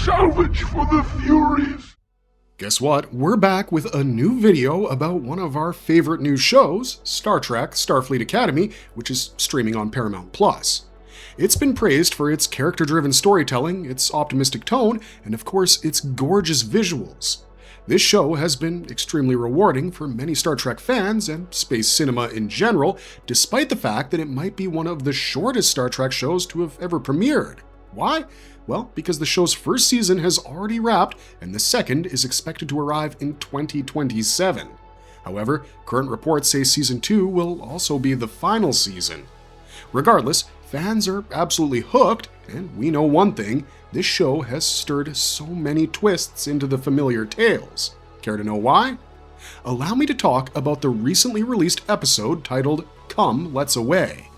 salvage for the Furies. Guess what? We're back with a new video about one of our favorite new shows, Star Trek Starfleet Academy, which is streaming on Paramount+. It's been praised for its character-driven storytelling, its optimistic tone, and of course, its gorgeous visuals. This show has been extremely rewarding for many Star Trek fans and space cinema in general, despite the fact that it might be one of the shortest Star Trek shows to have ever premiered. Why? Well, because the show's first season has already wrapped, and the second is expected to arrive in 2027. However, current reports say Season 2 will also be the final season. Regardless, fans are absolutely hooked, and we know one thing, this show has stirred so many twists into the familiar tales. Care to know why? Allow me to talk about the recently released episode titled Come, Let's Away.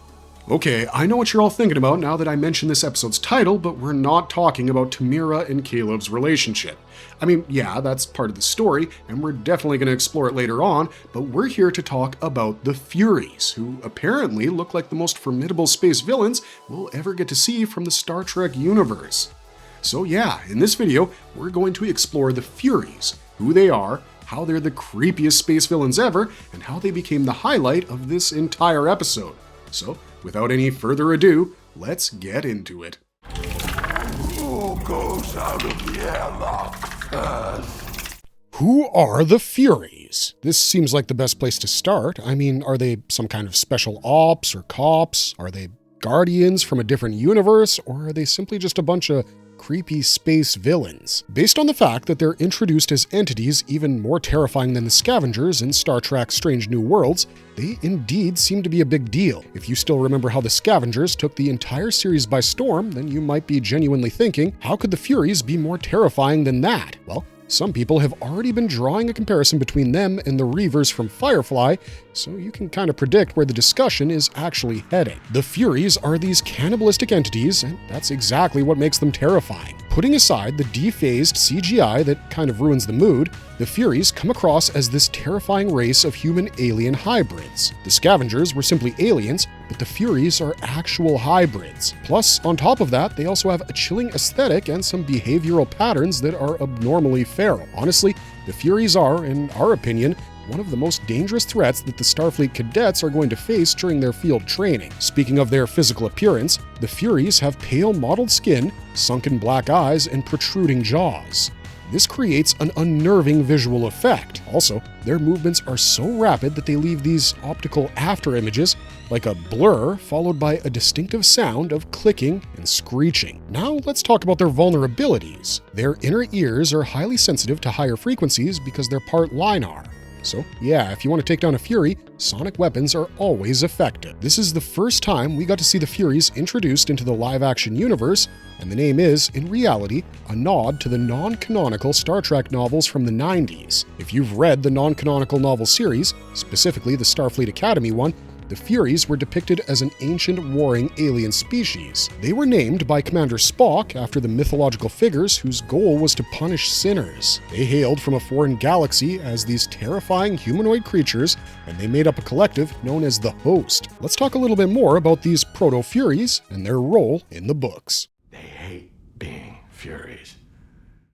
Okay, I know what you're all thinking about now that I mentioned this episode's title, but we're not talking about Tamira and Caleb's relationship. I mean, yeah, that's part of the story, and we're definitely going to explore it later on, but we're here to talk about the Furies, who apparently look like the most formidable space villains we'll ever get to see from the Star Trek universe. So yeah, in this video, we're going to explore the Furies, who they are, how they're the creepiest space villains ever, and how they became the highlight of this entire episode. So, without any further ado, let's get into it. Who goes out of the airlock first? Who are the Furies? This seems like the best place to start. I mean, are they some kind of special ops or cops? Are they guardians from a different universe? Or are they simply just a bunch of creepy space villains? Based on the fact that they're introduced as entities even more terrifying than the scavengers in Star Trek Strange New Worlds, they indeed seem to be a big deal. If you still remember how the scavengers took the entire series by storm, then you might be genuinely thinking, how could the Furies be more terrifying than that? Well, some people have already been drawing a comparison between them and the Reavers from Firefly, so you can kind of predict where the discussion is actually heading. The Furies are these cannibalistic entities, and that's exactly what makes them terrifying. Putting aside the dephased CGI that kind of ruins the mood, the Furies come across as this terrifying race of human-alien hybrids. The scavengers were simply aliens, but the Furies are actual hybrids. Plus, on top of that, they also have a chilling aesthetic and some behavioral patterns that are abnormally feral. Honestly, the Furies are, in our opinion, one of the most dangerous threats that the Starfleet cadets are going to face during their field training. Speaking of their physical appearance, the Furies have pale mottled skin, sunken black eyes, and protruding jaws. This creates an unnerving visual effect. Also, their movements are so rapid that they leave these optical after images like a blur followed by a distinctive sound of clicking and screeching. Now let's talk about their vulnerabilities. Their inner ears are highly sensitive to higher frequencies because they're part Linar. So yeah, if you want to take down a Fury, sonic weapons are always effective. This is the first time we got to see the Furies introduced into the live-action universe, and the name is, in reality, a nod to the non-canonical Star Trek novels from the 90s. If you've read the non-canonical novel series, specifically the Starfleet Academy one, the Furies were depicted as an ancient warring alien species. They were named by Commander Spock after the mythological figures whose goal was to punish sinners. They hailed from a foreign galaxy as these terrifying humanoid creatures, and they made up a collective known as the Host. Let's talk a little bit more about these proto-Furies and their role in the books. They hate being Furies.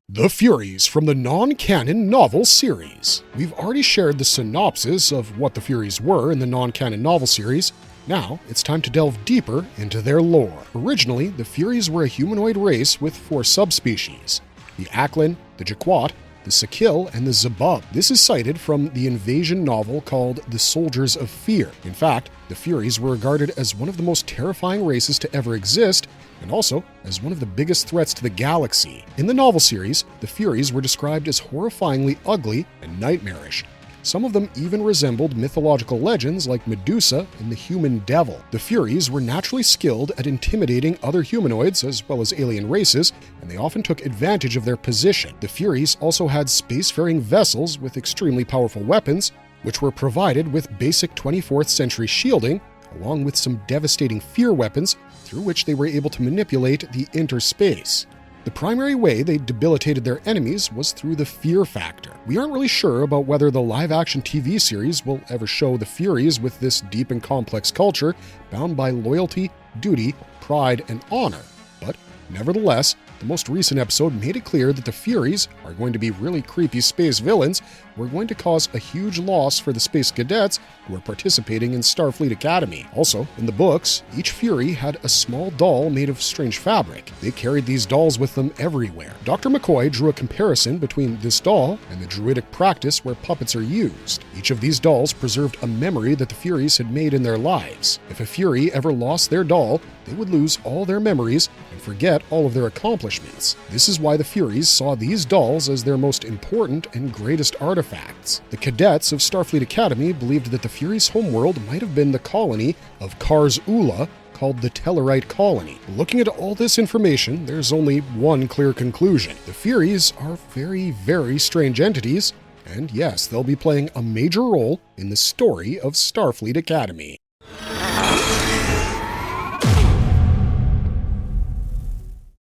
The Furies from the non-canon novel series. We've already shared the synopsis of what the Furies were in the non-canon novel series. Now, it's time to delve deeper into their lore. Originally, the Furies were a humanoid race with 4 subspecies: the Aklin, the Jaquat, the Sakil, and the Zabub. This is cited from the invasion novel called The Soldiers of Fear. In fact, the Furies were regarded as one of the most terrifying races to ever exist, and also as one of the biggest threats to the galaxy. In the novel series, the Furies were described as horrifyingly ugly and nightmarish. Some of them even resembled mythological legends like Medusa and the human devil. The Furies were naturally skilled at intimidating other humanoids as well as alien races, and they often took advantage of their position. The Furies also had spacefaring vessels with extremely powerful weapons, which were provided with basic 24th century shielding, along with some devastating fear weapons through which they were able to manipulate the interspace. The primary way they debilitated their enemies was through the fear factor. We aren't really sure about whether the live-action TV series will ever show the Furies with this deep and complex culture bound by loyalty, duty, pride, and honor, but nevertheless, the most recent episode made it clear that the Furies are going to be really creepy space villains who are going to cause a huge loss for the space cadets who are participating in Starfleet Academy. Also, in the books, each Fury had a small doll made of strange fabric. They carried these dolls with them everywhere. Dr. McCoy drew a comparison between this doll and the druidic practice where puppets are used. Each of these dolls preserved a memory that the Furies had made in their lives. If a Fury ever lost their doll, they would lose all their memories and forget all of their accomplishments. This is why the Furies saw these dolls as their most important and greatest artifacts. The cadets of Starfleet Academy believed that the Furies' homeworld might have been the colony of Kars Ula, called the Tellarite Colony. Looking at all this information, there's only one clear conclusion. The Furies are very, very strange entities, and yes, they'll be playing a major role in the story of Starfleet Academy.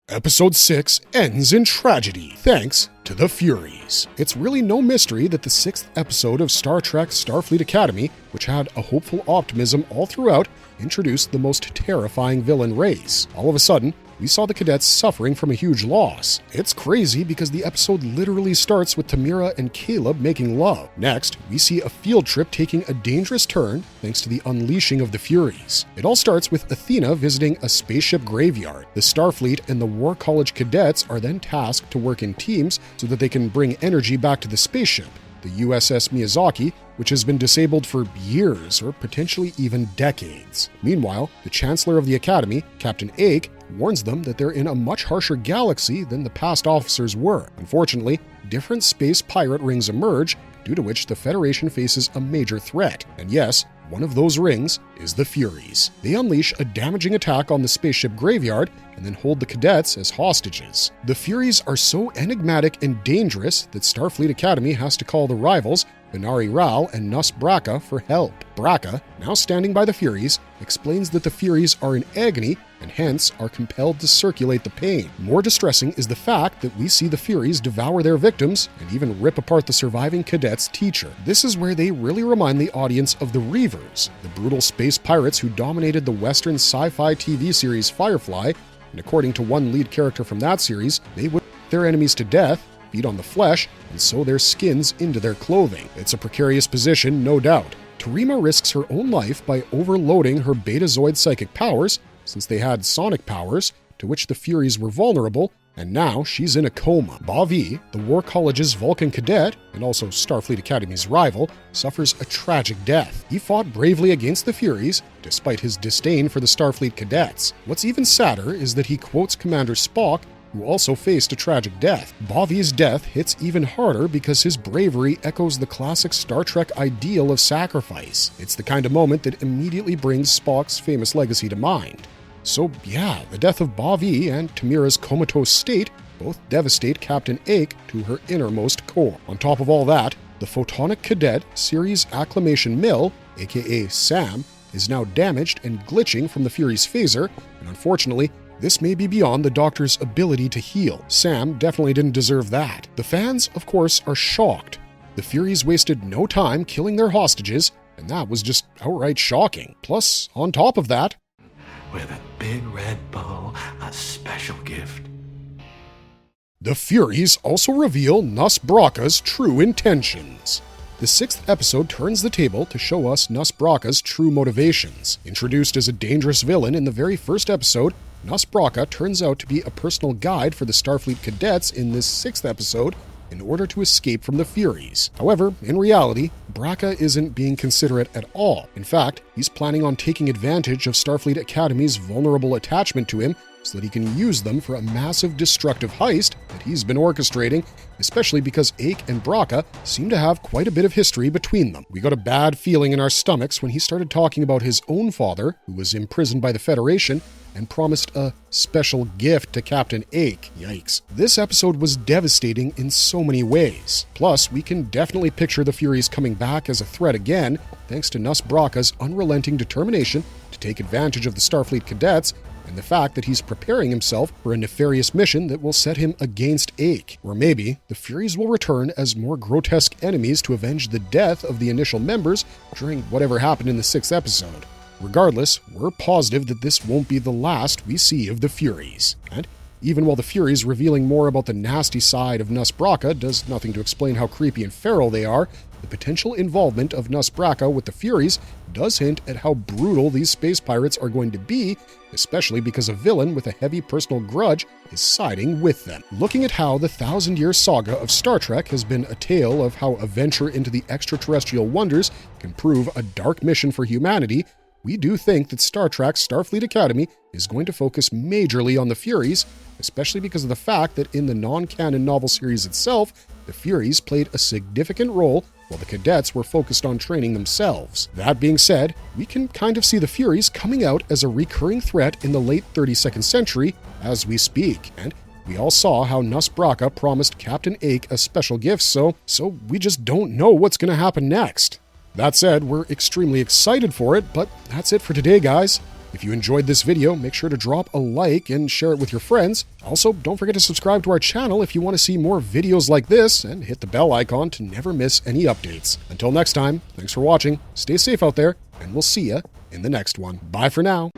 Episode 6 ends in tragedy, thanks to the Furies. It's really no mystery that the 6th episode of Star Trek Starfleet Academy, which had a hopeful optimism all throughout, introduced the most terrifying villain race. All of a sudden, we saw the cadets suffering from a huge loss. It's crazy because the episode literally starts with Tamira and Caleb making love. Next, we see a field trip taking a dangerous turn thanks to the unleashing of the Furies. It all starts with Athena visiting a spaceship graveyard. The Starfleet and the War College cadets are then tasked to work in teams so that they can bring energy back to the spaceship, the USS Miyazaki, which has been disabled for years or potentially even decades. Meanwhile, the Chancellor of the Academy, Captain Ake, warns them that they're in a much harsher galaxy than the past officers were. Unfortunately, different space pirate rings emerge, due to which the Federation faces a major threat. And yes, one of those rings is the Furies. They unleash a damaging attack on the spaceship graveyard and then hold the cadets as hostages. The Furies are so enigmatic and dangerous that Starfleet Academy has to call the rivals, Benari Ral and Nus Braca, for help. Braca, now standing by the Furies, explains that the Furies are in agony and hence are compelled to circulate the pain. More distressing is the fact that we see the Furies devour their victims and even rip apart the surviving cadet's teacher. This is where they really remind the audience of the Reavers, the brutal space pirates who dominated the Western sci-fi TV series Firefly, and according to one lead character from that series, they would put their enemies to death, feed on the flesh, and sew their skins into their clothing. It's a precarious position, no doubt. Terima risks her own life by overloading her Betazoid psychic powers, since they had sonic powers, to which the Furies were vulnerable, and now she's in a coma. Bavi, the War College's Vulcan cadet, and also Starfleet Academy's rival, suffers a tragic death. He fought bravely against the Furies, despite his disdain for the Starfleet cadets. What's even sadder is that he quotes Commander Spock, who also faced a tragic death. Bavi's death hits even harder because his bravery echoes the classic Star Trek ideal of sacrifice. It's the kind of moment that immediately brings Spock's famous legacy to mind. So yeah, the death of Bavi and Tamira's comatose state both devastate Captain Ake to her innermost core. On top of all that, the photonic cadet Ceres Acclamation Mill, aka Sam, is now damaged and glitching from the Furies phaser, and unfortunately, this may be beyond the Doctor's ability to heal. Sam definitely didn't deserve that. The fans, of course, are shocked. The Furies wasted no time killing their hostages, and that was just outright shocking. Plus, on top of that, With a big red bow, a special gift. the Furies also reveal Nus Braca's true intentions. The 6th episode turns the table to show us Nus Braca's true motivations. Introduced as a dangerous villain in the very first episode, Nus Braca turns out to be a personal guide for the Starfleet cadets in this 6th episode in order to escape from the Furies. However, in reality, Braca isn't being considerate at all. In fact, he's planning on taking advantage of Starfleet Academy's vulnerable attachment to him so that he can use them for a massive destructive heist that he's been orchestrating, especially because Ake and Braca seem to have quite a bit of history between them. We got a bad feeling in our stomachs when he started talking about his own father, who was imprisoned by the Federation, and promised a special gift to Captain Ake. Yikes. This episode was devastating in so many ways. Plus, we can definitely picture the Furies coming back as a threat again, thanks to Nus Braca's unrelenting determination to take advantage of the Starfleet cadets, and the fact that he's preparing himself for a nefarious mission that will set him against Ake. Or maybe the Furies will return as more grotesque enemies to avenge the death of the initial members during whatever happened in the 6th episode. Regardless, we're positive that this won't be the last we see of the Furies. And Even while the Furies revealing more about the nasty side of Nus Braca does nothing to explain how creepy and feral they are, the potential involvement of Nus Braca with the Furies does hint at how brutal these space pirates are going to be, especially because a villain with a heavy personal grudge is siding with them. Looking at how the 1,000-year saga of Star Trek has been a tale of how a venture into the extraterrestrial wonders can prove a dark mission for humanity, we do think that Star Trek's Starfleet Academy is going to focus majorly on the Furies, especially because of the fact that in the non-canon novel series itself, the Furies played a significant role while the cadets were focused on training themselves. That being said, we can kind of see the Furies coming out as a recurring threat in the late 32nd century as we speak, and we all saw how Nus Braca promised Captain Ake a special gift, so we just don't know what's going to happen next. That said, we're extremely excited for it, but that's it for today, guys. If you enjoyed this video, make sure to drop a like and share it with your friends. Also, don't forget to subscribe to our channel if you want to see more videos like this, and hit the bell icon to never miss any updates. Until next time, thanks for watching, stay safe out there, and we'll see ya in the next one. Bye for now.